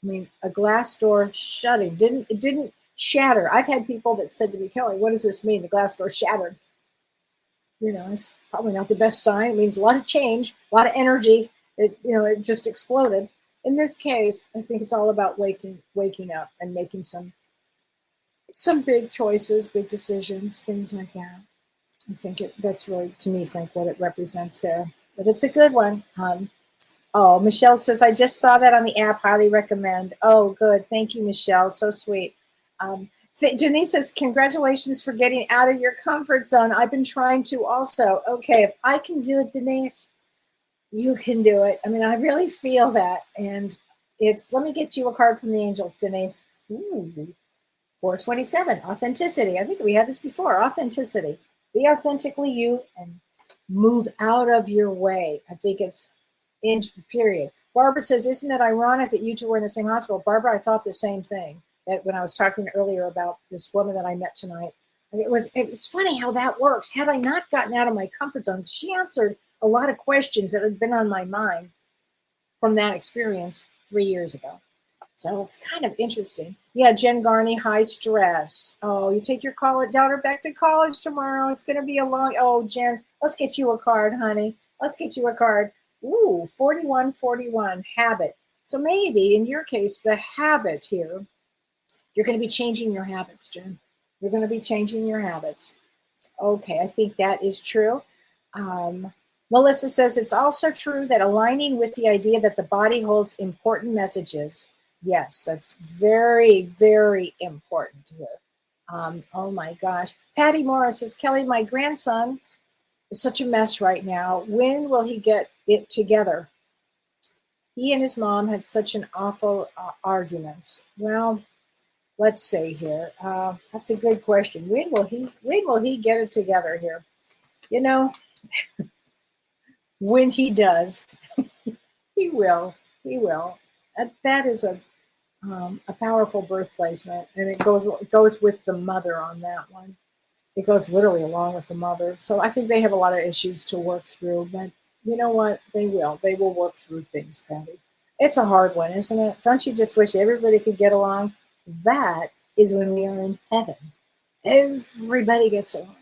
S2: I mean, a glass door shutting. It didn't shatter. I've had people that said to me, Kelly, what does this mean? The glass door shattered. It's probably not the best sign. It means a lot of change, a lot of energy. It just exploded. In this case, I think it's all about waking up and making some big choices, big decisions, things like that. I think that's really, to me, Frank, what it represents there. But it's a good one. Michelle says, I just saw that on the app. Highly recommend. Oh, good. Thank you, Michelle. So sweet. Denise says, congratulations for getting out of your comfort zone. I've been trying to also. Okay, if I can do it, Denise, you can do it. I mean, I really feel that. And let me get you a card from the angels, Denise. Ooh, 427, authenticity. I think we had this before. Authenticity. Be authentically you and move out of your way. I think it's in period. Barbara says, isn't it ironic that you two were in the same hospital? Barbara, I thought the same thing that when I was talking earlier about this woman that I met tonight. It's funny how that works. Had I not gotten out of my comfort zone, she answered a lot of questions that had been on my mind from that experience 3 years ago. So it's kind of interesting. Yeah, Jen Garney, high stress. Oh, you take your daughter back to college tomorrow. It's going to be a long, Jen, let's get you a card, honey. Let's get you a card. Ooh, 4141, habit. So maybe in your case, the habit here, you're going to be changing your habits, Jen. You're going to be changing your habits. Okay, I think that is true. Um, Melissa says it's also true that aligning with the idea that the body holds important messages. Yes, that's very, very important here. Oh my gosh. Patty Morris says, Kelly, my grandson is such a mess right now. When will he get it together? He and his mom have such an awful arguments. Well, let's see here. That's a good question. When will he get it together here? You know, when he does, he will. He will. That is a powerful birth placement, and it goes with the mother on that one. It goes literally along with the mother. So I think they have a lot of issues to work through, but you know what? They will. They will work through things, Patty. It's a hard one, isn't it? Don't you just wish everybody could get along? That is when we are in heaven. Everybody gets along.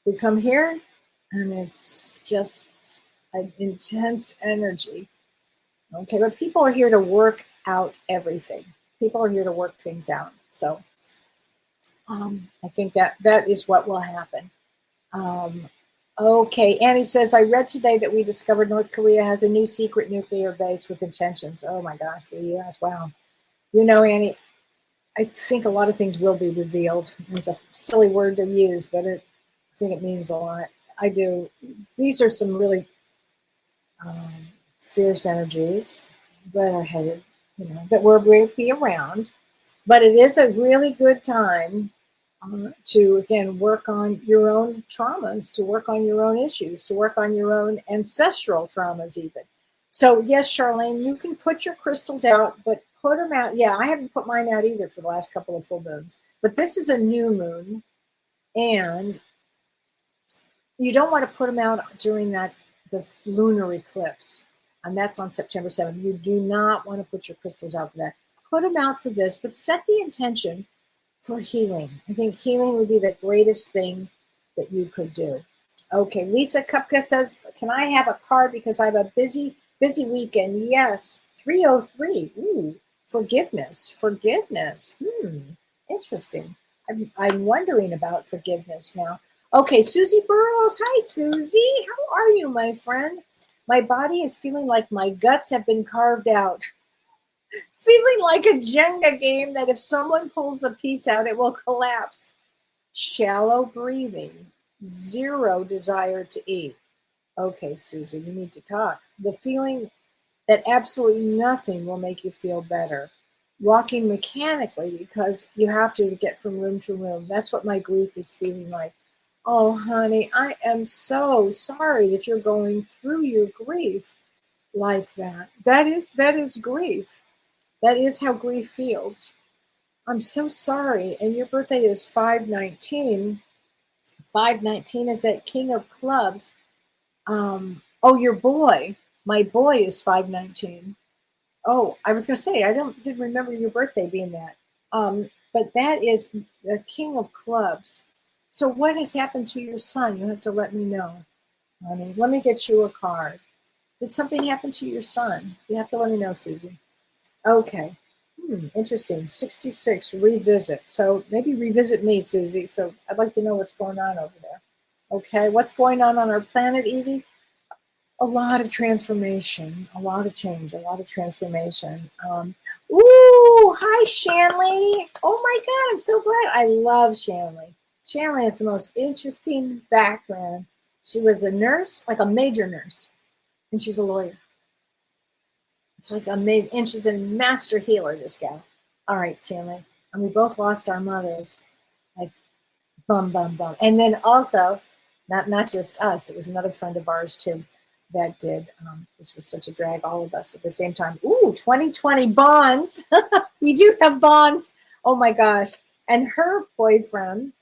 S2: We come here, and it's just an intense energy. Okay, but people are here to work out everything. People are here to work things out. So I think that is what will happen. Um, okay, Annie says, I read today that we discovered North Korea has a new secret nuclear base with intentions. Oh my gosh, for the U.S. Wow. You know, Annie, I think a lot of things will be revealed. It's a silly word to use, but I think it means a lot. I do. These are some really um, fierce energies that are headed, that will be around. But it is a really good time to, again, work on your own traumas, to work on your own issues, to work on your own ancestral traumas, even. So, yes, Charlene, you can put your crystals out, but put them out. Yeah, I haven't put mine out either for the last couple of full moons. But this is a new moon, and you don't want to put them out during this lunar eclipse, and that's on September 7th. You do not want to put your crystals out for that. Put them out for this, but set the intention for healing. I think healing would be the greatest thing that you could do. Okay, Lisa Kupka says, can I have a card because I have a busy weekend? Yes, 303. Ooh, forgiveness. Interesting. I'm wondering about forgiveness now. Okay, Susie Burrows. Hi, Susie. How are you, my friend? My body is feeling like my guts have been carved out. Feeling like a Jenga game that if someone pulls a piece out, it will collapse. Shallow breathing. Zero desire to eat. Okay, Susie, we need to talk. The feeling that absolutely nothing will make you feel better. Walking mechanically because you have to get from room to room. That's what my grief is feeling like. Oh, honey, I am so sorry that you're going through your grief like that. That is grief. That is how grief feels. I'm so sorry. And your birthday is 519. 519 is that King of Clubs. Oh, your boy. My boy is 519. Oh, I was going to say, didn't remember your birthday being that. But that is the King of Clubs. So what has happened to your son? You have to let me know, honey. Let me get you a card. Did something happen to your son? You have to let me know, Susie. Okay. Interesting. 66, revisit. So maybe revisit me, Susie. So I'd like to know what's going on over there. Okay. What's going on our planet, Evie? A lot of transformation, a lot of change, a lot of transformation. Hi, Shanley. Oh my God, I'm so glad. I love Shanley. Shanley has the most interesting background. She was a nurse, like a major nurse, and she's a lawyer. It's like amazing. And she's a master healer, this gal. All right, Shanley. And we both lost our mothers. Like, bum, bum, bum. And then also, not just us, it was another friend of ours, too, that did, which was such a drag, all of us at the same time. Ooh, 2020 bonds. We do have bonds. Oh, my gosh. And her boyfriend,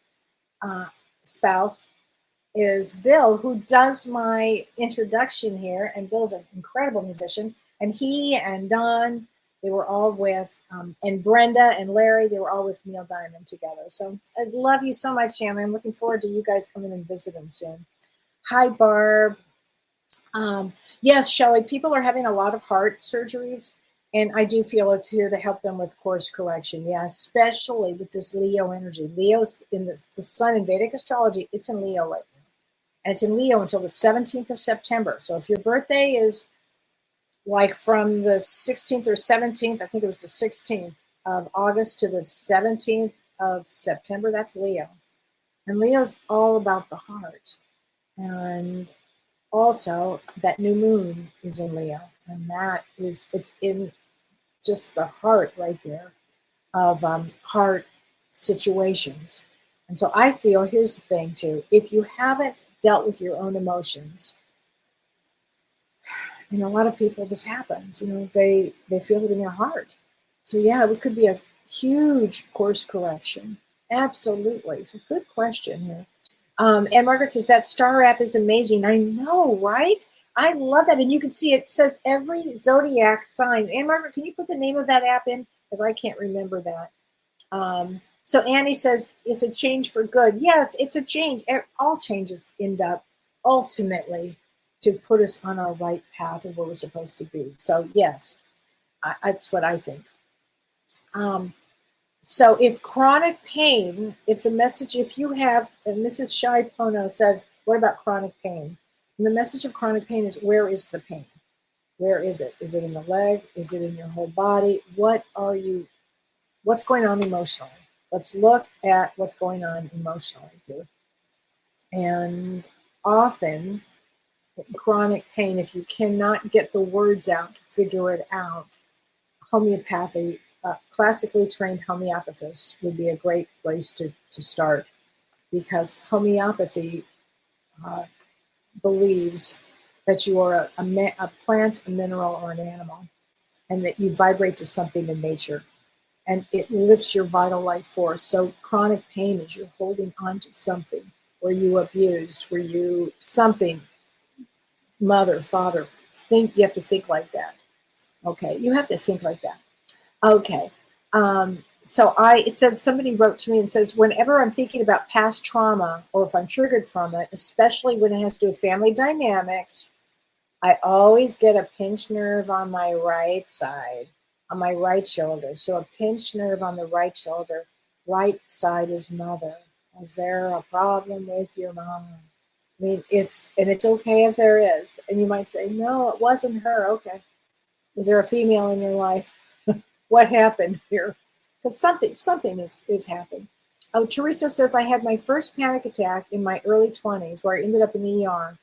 S2: spouse, is Bill, who does my introduction here. And Bill's an incredible musician. And he and Don, they were all with, and Brenda and Larry, they were all with Neil Diamond together. So I love you so much, Shannon. I'm looking forward to you guys coming and visiting soon. Hi, Barb. Yes, Shelley, people are having a lot of heart surgeries, and I do feel it's here to help them with course correction. Yeah, especially with this Leo energy. Leo's in the sun in Vedic astrology, it's in Leo right now. And it's in Leo until the 17th of September. So if your birthday is like from the 16th or 17th, I think it was the 16th of August to the 17th of September, that's Leo. And Leo's all about the heart. And also that new moon is in Leo. And it's in just the heart right there of heart situations. And so I feel, here's the thing too, if you haven't dealt with your own emotions, a lot of people, this happens, they feel it in their heart. So yeah, it could be a huge course correction. Absolutely. So good question here. And Margaret says that star app is amazing. I know, right? I love that. And you can see it says every zodiac sign. And Margaret, can you put the name of that app in? Because I can't remember that. So Annie says it's a change for good. Yeah, it's a change. All changes end up ultimately to put us on our right path of where we're supposed to be. So yes, that's what I think. So if chronic pain, if you have, and Mrs. Shai Pono says, what about chronic pain? And the message of chronic pain is, where is the pain? Where is it? Is it in the leg? Is it in your whole body? What's going on emotionally? Let's look at what's going on emotionally here. And often, chronic pain, if you cannot get the words out to figure it out, homeopathy, classically trained homeopathists would be a great place to start, because homeopathy believes that you are a plant, a mineral, or an animal, and that you vibrate to something in nature, and it lifts your vital life force. So chronic pain is you're holding on to something, where you abused, something, mother, father. You have to think like that. Okay, you have to think like that. Okay. It says, somebody wrote to me and says, whenever I'm thinking about past trauma, or if I'm triggered from it, especially when it has to do with family dynamics, I always get a pinched nerve on my right side, on my right shoulder. So a pinched nerve on the right shoulder, right side is mother. Is there a problem with your mom? I mean, it's okay if there is. And you might say, no, it wasn't her. Okay. Is there a female in your life? What happened here? Because something is happening. Oh, Teresa says, I had my first panic attack in my early 20s where I ended up in the ER.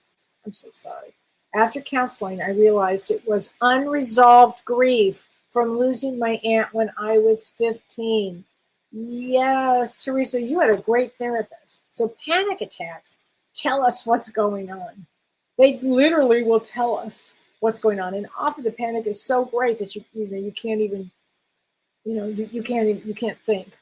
S2: I'm so sorry. After counseling, I realized it was unresolved grief from losing my aunt when I was 15. Yes, Teresa, you had a great therapist. So panic attacks tell us what's going on. They literally will tell us what's going on. And often the panic is so great that you can't even, you can't think.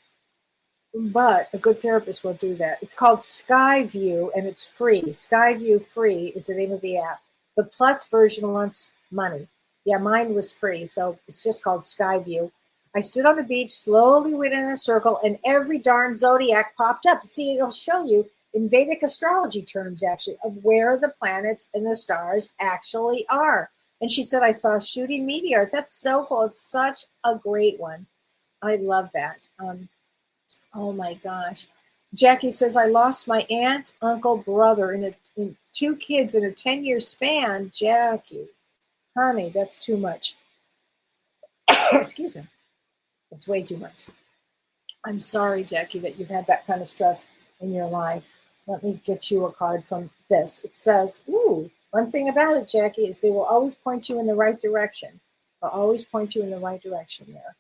S2: But a good therapist will do that. It's called Skyview, and it's free. Skyview free is the name of the app. The plus version wants money. Yeah, mine was free, so it's just called Skyview. I stood on the beach, slowly went in a circle, and every darn zodiac popped up. See, it'll show you in Vedic astrology terms, actually, of where the planets and the stars actually are. And she said, I saw shooting meteors. That's so cool. It's such a great one. I love that. Oh my gosh. Jackie says, I lost my aunt, uncle, brother, in 2 kids in a 10-year span. Jackie, honey, that's too much. Excuse me. It's way too much. I'm sorry, Jackie, that you've had that kind of stress in your life. Let me get you a card from this. It says, one thing about it, Jackie, is they will always point you in the right direction. They'll always point you in the right direction there.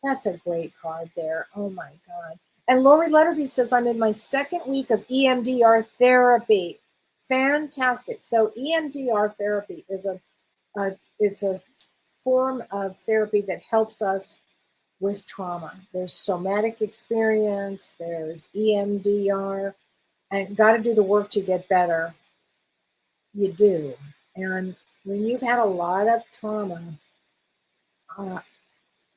S2: That's a great card there. Oh my God. And Lori Letterby says, I'm in my 2nd week of EMDR therapy. Fantastic. So EMDR therapy is it's a form of therapy that helps us with trauma. There's somatic experience, there's EMDR, and got to do the work to get better. You do. And when you've had a lot of trauma,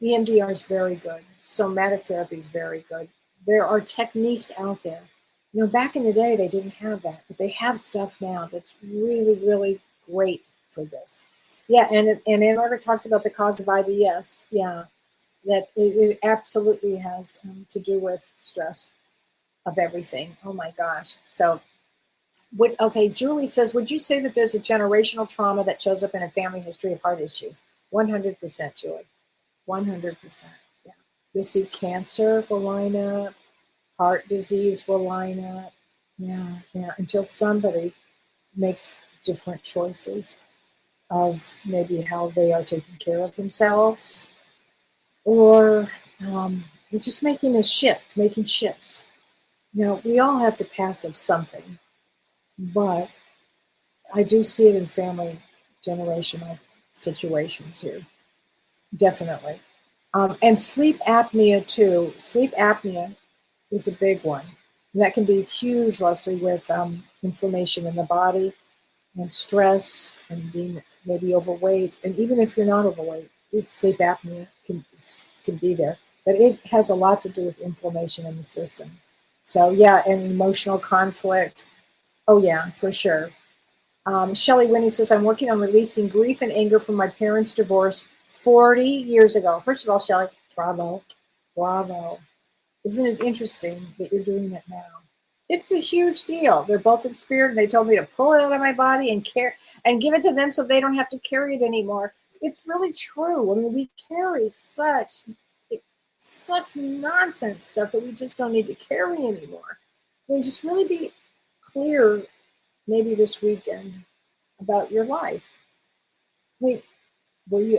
S2: EMDR is very good. Somatic therapy is very good. There are techniques out there. Back in the day, they didn't have that, but they have stuff now that's really, really great for this. Yeah, and Ann Margaret talks about the cause of IBS. Yeah, that it absolutely has to do with stress of everything. Oh my gosh. So, okay, Julie says, would you say that there's a generational trauma that shows up in a family history of heart issues? 100%, Julie. 100%. Yeah. You see cancer will line up, heart disease will line up. Yeah, until somebody makes different choices of maybe how they are taking care of themselves, or it's just making shifts. We all have to pass of something, but I do see it in family generational situations here, definitely. And sleep apnea too. Sleep apnea is a big one. And that can be huge, Leslie, with inflammation in the body and stress and being maybe overweight. And even if you're not overweight, sleep apnea can be there. But it has a lot to do with inflammation in the system. So yeah, and emotional conflict. Oh yeah, for sure. Shelley Winnie says, I'm working on releasing grief and anger from my parents' divorce 40 years ago. First of all, Shelley, bravo. Isn't it interesting that you're doing it now? It's a huge deal. They're both in spirit, and they told me to pull it out of my body and give it to them so they don't have to carry it anymore. It's really true. I mean, we carry such nonsense stuff that we just don't need to carry anymore. I mean, just really be clear maybe this weekend about your life. Wait,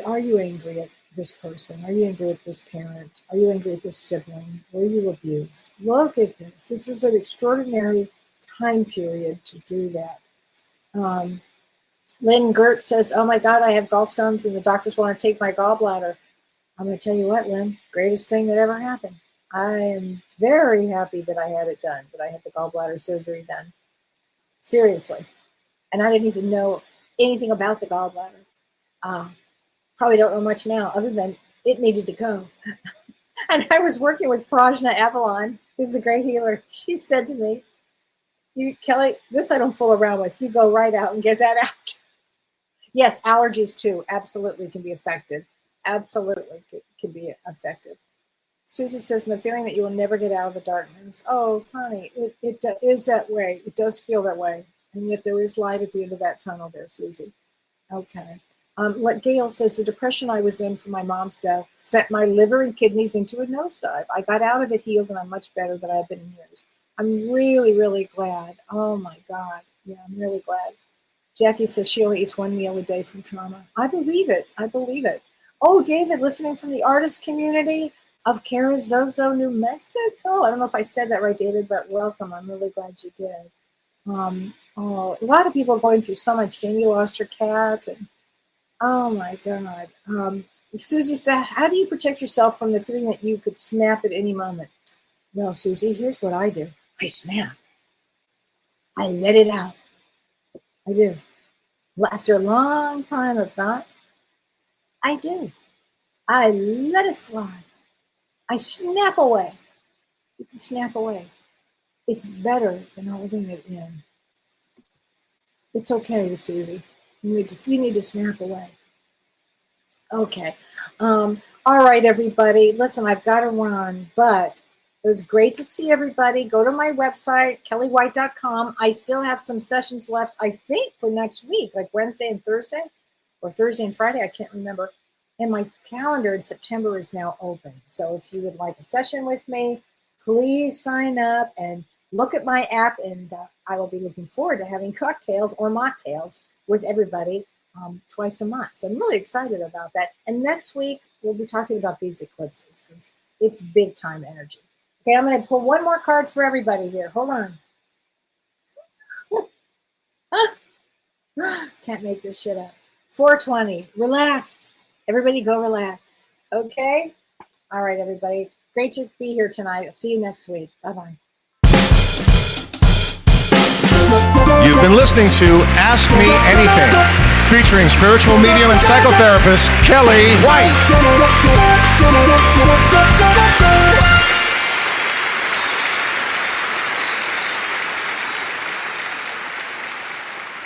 S2: are you angry at this person? Are you angry at this parent? Are you angry at this sibling? Were you abused? Look at this. This is an extraordinary time period to do that. Lynn Gert says, oh my God, I have gallstones and the doctors want to take my gallbladder. I'm going to tell you what, Lynn, greatest thing that ever happened. I am very happy that I had it done, that I had the gallbladder surgery done. Seriously. And I didn't even know anything about the gallbladder. Probably don't know much now, other than it needed to go. And I was working with Prajna Avalon, who's a great healer. She said to me, Kelly, this I don't fool around with. You go right out and get that out. Yes, allergies too, absolutely can be affected. Absolutely can be affected. Susie says, the feeling that you will never get out of the darkness. Oh, honey, it is that way. It does feel that way. And yet there is light at the end of that tunnel there, Susie. Okay. What Gail says, the depression I was in from my mom's death sent my liver and kidneys into a nosedive. I got out of it healed, and I'm much better than I've been in years. I'm really, really glad. Oh, my God. Yeah, I'm really glad. Jackie says she only eats one meal a day from trauma. I believe it. Oh, David, listening from the artist community of Carrizozo, New Mexico. I don't know if I said that right, David, but welcome. I'm really glad you did. A lot of people are going through so much. Jamie lost her cat, and oh my God. Susie said, how do you protect yourself from the feeling that you could snap at any moment? Well, Susie, here's what I do. I snap. I let it out. I do. After a long time of thought, I do. I let it fly. I snap away. You can snap away. It's better than holding it in. It's okay, Susie. You need to snap away. Okay. All right, everybody. Listen, I've got to run, but it was great to see everybody. Go to my website, kellywhite.com. I still have some sessions left, I think, for next week, like Wednesday and Thursday, or Thursday and Friday. I can't remember. And my calendar in September is now open. So if you would like a session with me, please sign up and look at my app. And I will be looking forward to having cocktails or mocktails with everybody twice a month. So I'm really excited about that. And next week, we'll be talking about these eclipses because it's big time energy. Okay, I'm going to pull one more card for everybody here. Hold on. Can't make this shit up. 420. Relax. Everybody go relax. Okay? All right, everybody. Great to be here tonight. I'll see you next week. Bye-bye.
S1: You've been listening to Ask Me Anything, featuring spiritual medium and psychotherapist Kelly White.